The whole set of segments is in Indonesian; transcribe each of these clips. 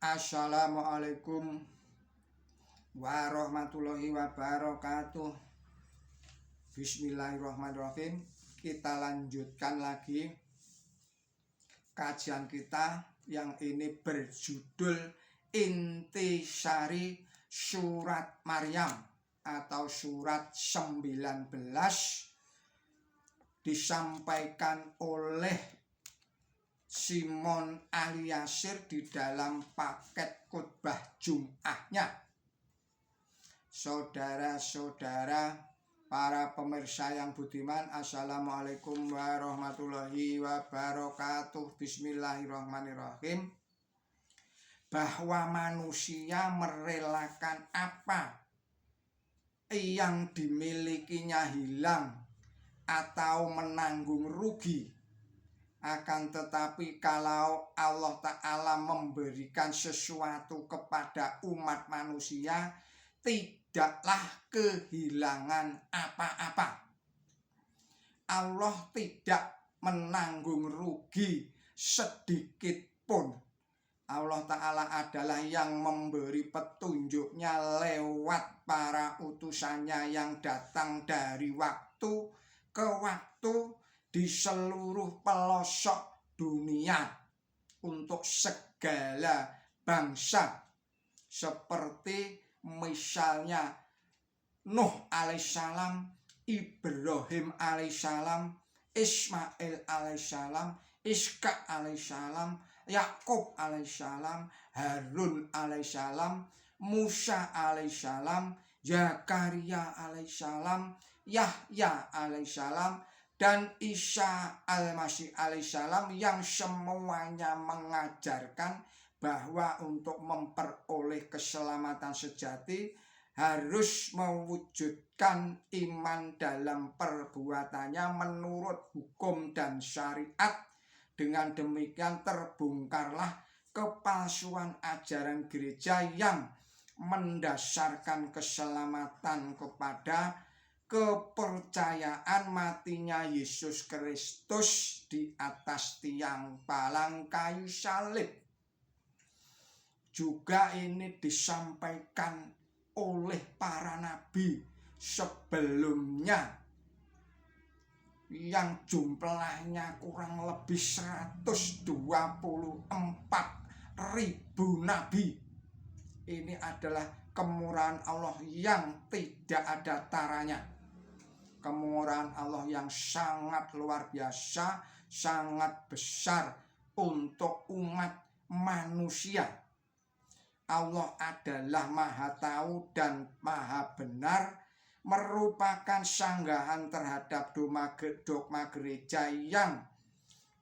Assalamualaikum warahmatullahi wabarakatuh. Bismillahirrahmanirrahim. Kita lanjutkan lagi kajian kita yang ini berjudul Intisari Surat Maryam atau surat 19, disampaikan oleh Simon Al-Yasir di dalam paket khutbah Jum'ahnya. Saudara-saudara, para pemirsa yang budiman, Assalamualaikum warahmatullahi wabarakatuh. Bismillahirrahmanirrahim. Bahwa manusia merelakan apa yang dimilikinya hilang atau menanggung rugi. Akan tetapi kalau Allah Ta'ala memberikan sesuatu kepada umat manusia, tidaklah kehilangan apa-apa. Allah tidak menanggung rugi sedikit pun. Allah Ta'ala adalah yang memberi petunjuknya lewat para utusannya yang datang dari waktu ke waktu di seluruh pelosok dunia untuk segala bangsa, seperti misalnya Nuh alaihissalam, Ibrahim alaihissalam, Ismail alaihissalam, Ishak alaihissalam, Yakub alaihissalam, Harun alaihissalam, Musa alaihissalam, Zakaria alaihissalam, Yahya alaihissalam, dan Isa al-Masih alaihissalam, yang semuanya mengajarkan bahwa untuk memperoleh keselamatan sejati harus mewujudkan iman dalam perbuatannya menurut hukum dan syariat. Dengan demikian terbongkarlah kepalsuan ajaran gereja yang mendasarkan keselamatan kepada kepercayaan matinya Yesus Kristus di atas tiang palang kayu salib. Juga ini disampaikan oleh para nabi sebelumnya yang jumlahnya kurang lebih 124.000 nabi. Ini adalah kemurahan Allah yang tidak ada taranya. Kemurahan Allah yang sangat luar biasa, sangat besar untuk umat manusia. Allah adalah Maha Tahu dan Maha Benar, merupakan sanggahan terhadap dogma gereja yang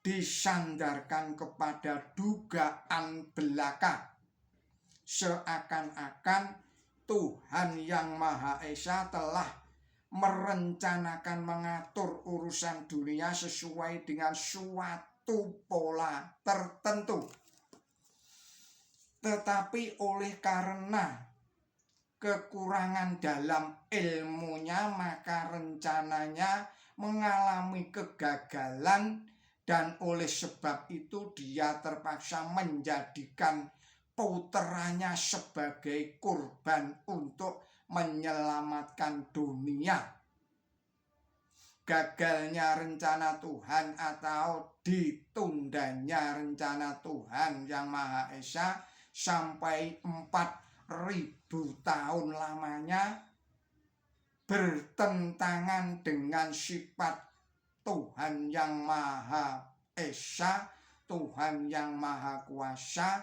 disandarkan kepada dugaan belaka. Seakan-akan Tuhan yang Maha Esa telah merencanakan mengatur urusan dunia sesuai dengan suatu pola tertentu. Tetapi oleh karena kekurangan dalam ilmunya, maka rencananya mengalami kegagalan, dan oleh sebab itu dia terpaksa menjadikan puteranya sebagai kurban untuk menyelamatkan dunia. Gagalnya rencana Tuhan atau ditundanya rencana Tuhan yang Maha Esa sampai 4.000 tahun lamanya bertentangan dengan sifat Tuhan yang Maha Esa, Tuhan yang Maha Kuasa,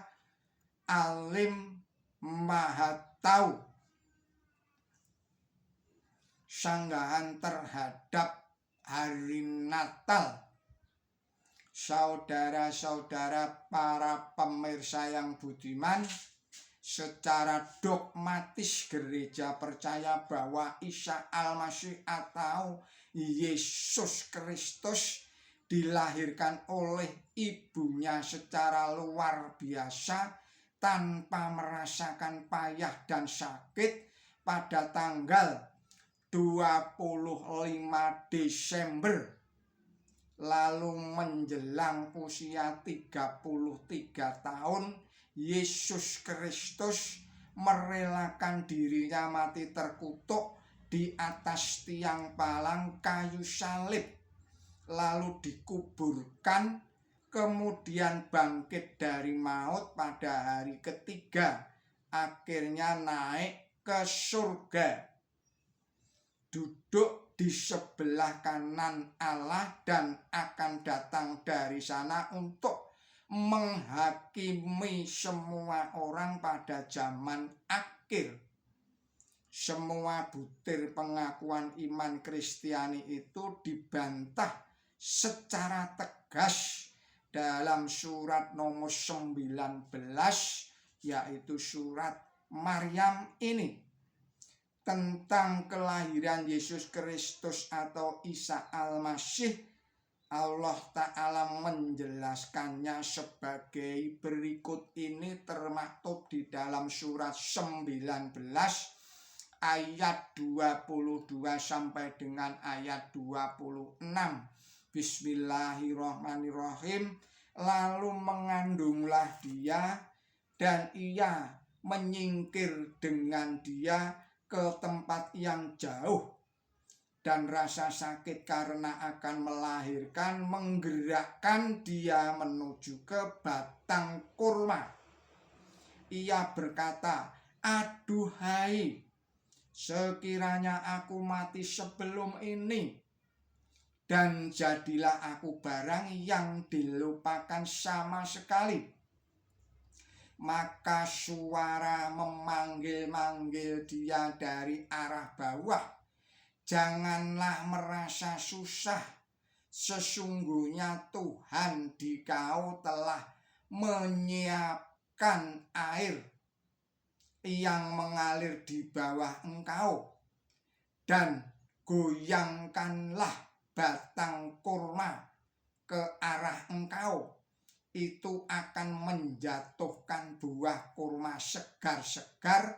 Alim, Maha Tahu. Sanggahan terhadap hari Natal. Saudara-saudara, para pemirsa yang budiman, secara dogmatis gereja percaya bahwa Isa al-Masih atau Yesus Kristus dilahirkan oleh ibunya secara luar biasa tanpa merasakan payah dan sakit pada tanggal 25 Desember, lalu menjelang usia 33 tahun Yesus Kristus merelakan dirinya mati terkutuk di atas tiang palang kayu salib, lalu dikuburkan, kemudian bangkit dari maut pada hari ketiga, akhirnya naik ke surga, duduk di sebelah kanan Allah dan akan datang dari sana untuk menghakimi semua orang pada zaman akhir. Semua butir pengakuan iman Kristiani itu dibantah secara tegas dalam surat nomor 19, yaitu surat Maryam ini, tentang kelahiran Yesus Kristus atau Isa Al-Masih. Allah Ta'ala menjelaskannya sebagai berikut ini, termaktub di dalam surat 19 ayat 22 sampai dengan ayat 26. Bismillahirrahmanirrahim. Lalu mengandunglah dia, dan ia menyingkir dengan dia ke tempat yang jauh, dan rasa sakit karena akan melahirkan menggerakkan dia menuju ke batang kurma. Ia berkata, "Aduhai, sekiranya aku mati sebelum ini, dan jadilah aku barang yang dilupakan sama sekali." Maka suara memanggil-manggil dia dari arah bawah, "Janganlah merasa susah, sesungguhnya Tuhan dikau telah menyiapkan air yang mengalir di bawah engkau, dan goyangkanlah batang kurma ke arah engkau, itu akan menjatuhkan buah kurma segar-segar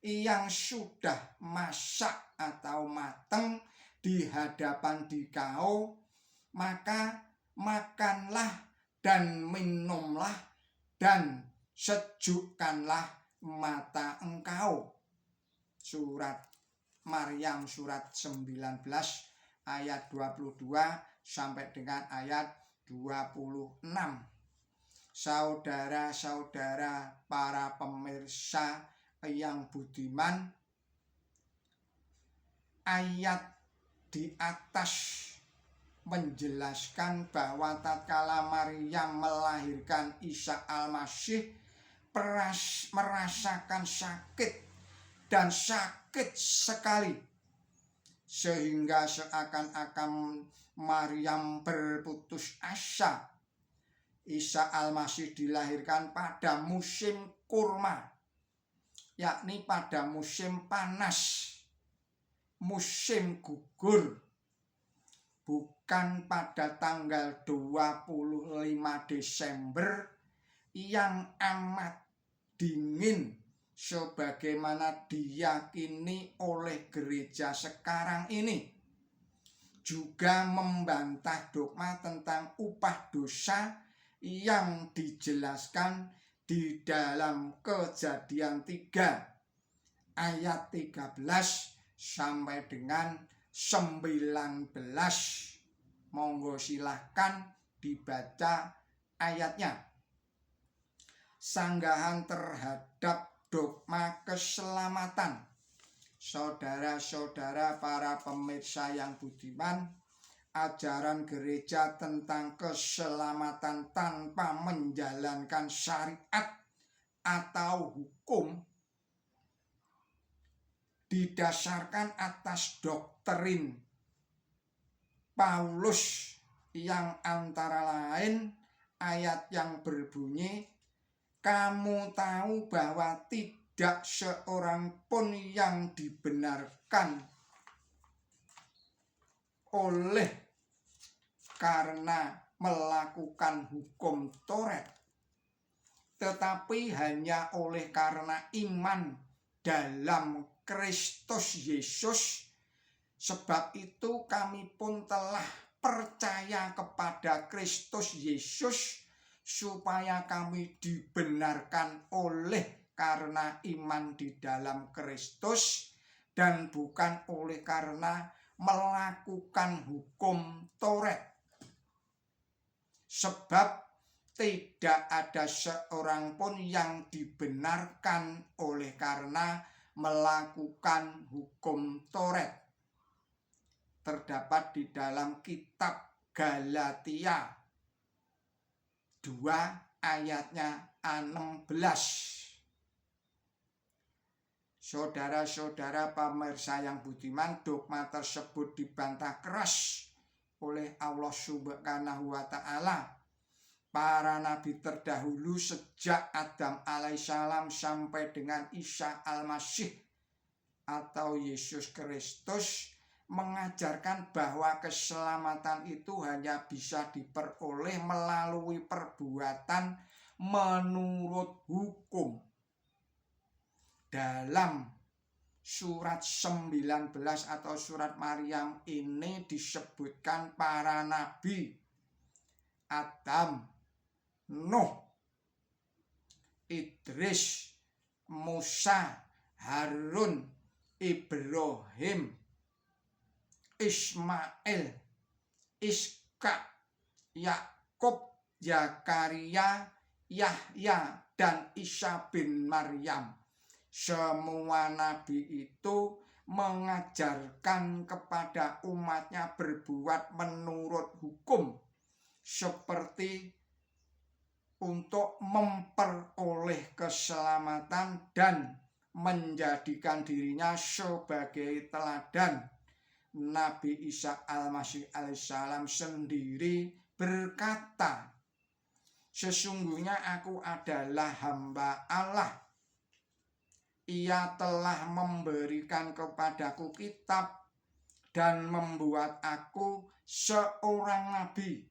yang sudah masak atau matang di hadapan dikau, maka makanlah dan minumlah dan sejukkanlah mata engkau." Surat Maryam surat 19 ayat 22 sampai dengan ayat 26. Saudara-saudara para pemirsa yang budiman, ayat di atas menjelaskan bahwa tatkala Maryam melahirkan Isa Al-Masih merasakan sakit, dan sakit sekali, sehingga seakan-akan Maryam berputus asa. Isa Al-Masih dilahirkan pada musim kurma, yakni pada musim panas, musim gugur, bukan pada tanggal 25 Desember yang amat dingin sebagaimana diyakini oleh gereja sekarang ini. Juga membantah dogma tentang upah dosa yang dijelaskan di dalam Kejadian 3 ayat 13 sampai dengan 19. Monggo silahkan dibaca ayatnya. Sanggahan terhadap dogma keselamatan. Saudara-saudara para pemirsa yang budiman, ajaran gereja tentang keselamatan tanpa menjalankan syariat atau hukum didasarkan atas doktrin Paulus yang antara lain ayat yang berbunyi, "Kamu tahu bahwa tidak seorang pun yang dibenarkan oleh karena melakukan hukum Taurat, tetapi hanya oleh karena iman dalam Kristus Yesus. Sebab itu kami pun telah percaya kepada Kristus Yesus supaya kami dibenarkan oleh karena iman di dalam Kristus dan bukan oleh karena melakukan hukum Taurat. Sebab tidak ada seorang pun yang dibenarkan oleh karena melakukan hukum Taurat. Terdapat di dalam kitab Galatia 2 ayatnya 16. Saudara-saudara pemirsa yang budiman, dogma tersebut dibantah keras oleh Allah Subhanahu wa Ta'ala. Para nabi terdahulu sejak Adam alaihissalam sampai dengan Isa al-Masih atau Yesus Kristus mengajarkan bahwa keselamatan itu hanya bisa diperoleh melalui perbuatan menurut hukum. Dalam surat 19 atau surat Maryam ini disebutkan para nabi Adam, Nuh, Idris, Musa, Harun, Ibrahim, Ismail, Ishak, Yakub, Zakaria, Yahya, dan Isa bin Maryam. Semua nabi itu mengajarkan kepada umatnya berbuat menurut hukum, seperti untuk memperoleh keselamatan dan menjadikan dirinya sebagai teladan. Nabi Isa al-Masih alaihissalam sendiri berkata, "Sesungguhnya aku adalah hamba Allah. Ia telah memberikan kepadaku kitab dan membuat aku seorang nabi.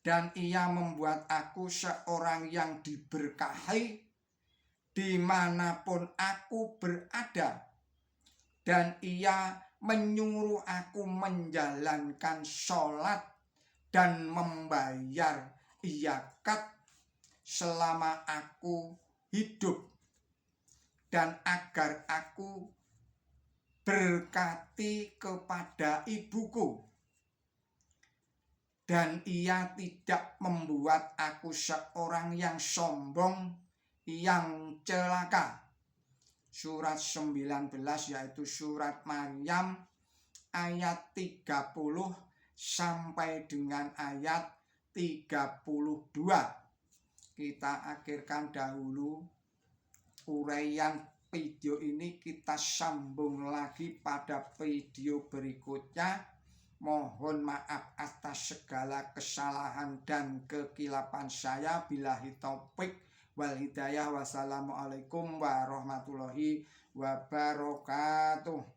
Dan ia membuat aku seorang yang diberkahi dimanapun aku berada. Dan ia menyuruh aku menjalankan sholat dan membayar zakat selama aku hidup. Dan agar aku berkati kepada ibuku. Dan ia tidak membuat aku seorang yang sombong, yang celaka." Surat 19 yaitu surat Maryam ayat 30 sampai dengan ayat 32. Kita akhirkan dahulu uraian video ini, kita sambung lagi pada video berikutnya. Mohon maaf atas segala kesalahan dan kekilapan saya. Billahi taufik wal hidayah. Wassalamualaikum warahmatullahi wabarakatuh.